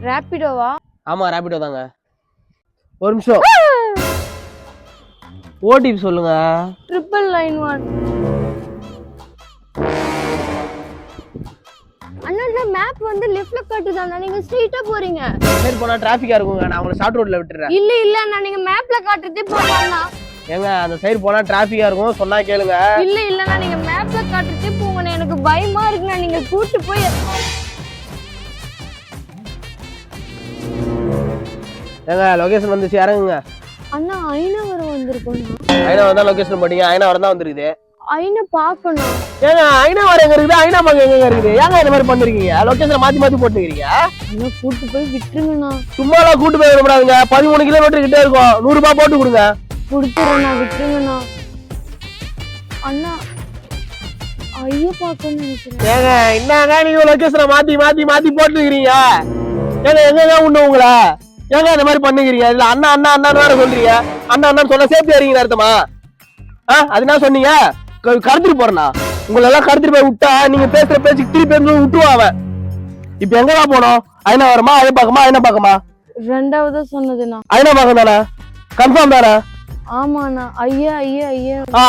ரேபிடோவா? ஆமா ரேபிடோ தாங்க. ஒரு நிமிஷம் ஓடிபி சொல்லுங்க. 991. அண்ணா மேப் வந்து லெஃப்ட்ல காட்டுதாண்ணா, நீங்க ஸ்ட்ரைட்டா போறீங்க. சரி போனா டிராஃபிக்கா இருக்குங்க, நான் உங்களை ஷார்ட் ரோட்ல விட்டுறேன். இல்ல அண்ணா, நீங்க மேப்ல காட்டுறதே போங்கண்ணா. ஏங்க அந்த சைடு போனா டிராஃபிக்கா இருக்கும், சொன்னா கேளுங்க. இல்லண்ணா, நீங்க மேப்ல காட்டுறதே போங்கண்ணா, எனக்கு பயமா இருக்குண்ணா. நீங்க கூட்டி போய் ஏங்க லொகேஷன் வந்துச்சு, இறங்குங்க. அண்ணா ஐநவரம் வந்திருக்கோண்ணா. ஐநா தான் லொகேஷன் போட்டீங்க, ஐநவரம் தான் வந்துருக்குது. ஐநா பாக்கணும். ஏங்க ஐநவரம் எங்க இருக்குது, ஐநா மங்க எங்க இருக்குது? ஏங்க இந்த மாதிரி பண்ணிருக்கீங்க? லொகேஷன் மாத்தி போட்டுக்கிறீங்க. அண்ணா கூட்டி போய் விட்டுருங்கண்ணா. சும்மாலாம் கூட்டு போய் விடக்கூடாதுங்க. 13 கிலோமீட்டர் கிட்டே இருக்கும், 100 ரூபாய் போட்டு கொடுங்க. கொடுத்துறேண்ணா, விட்டுருங்கண்ணா. அண்ணா ஐயோ பாக்கணும்னு நினைக்கிறேன். ஏங்க என்னங்க நீங்க லொகேஷனை மாத்தி போட்டுக்கிறீங்க? ஏங்க எங்க உண்டு உங்களை? ஏங்க இந்த மாதிரி பண்ணுகிறீங்க? இல்ல அண்ணா அண்ணா அண்ணா வேற சொல்றீங்க. அண்ணா அண்ணா சொன்ன சேர்த்து வரீங்க அர்த்தமா? அது என்ன சொன்னீங்க? கடத்திட்டு போறேன்னா? உங்களை எல்லாம் கடத்திட்டு போய் விட்டா நீங்க பேசுற பேச்சுக்கு திருப்பி விட்டுருவான் அவன். இப்ப எங்கதான் போனோம்? ஐநா வரமா, ஐயா பாக்கமா, ஐநா பாக்கமா? ரெண்டாவது சொன்னதுண்ணா. ஐநா பாக்கம் தானே? கன்ஃபார்ம் தானே? ஆமாண்ணா. ஐயா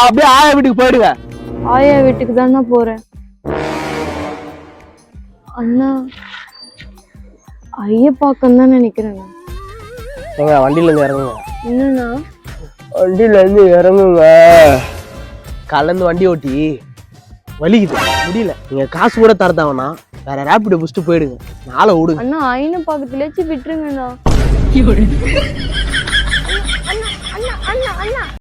அப்படியே ஆயா வீட்டுக்கு போயிடுங்க. ஆயா வீட்டுக்கு தானே போறேன். அண்ணா ஐயா பாக்கம் தான் நினைக்கிறேன். ஏங்க வண்டியில இருந்து இறங்குங்க. என்னண்ணா? வண்டியில இருந்து இறங்குங்க. கலந்து வண்டி ஓட்டி வலிக்குது, முடியல. நீங்க காசு கூட தரதாவனா வேற ரேபிடோ புடிச்சிட்டு போயிடுங்க. நாளை விடுங்க. அண்ணா ஐநா பாக்கத்துலச்சு விட்டுருங்கண்ணா.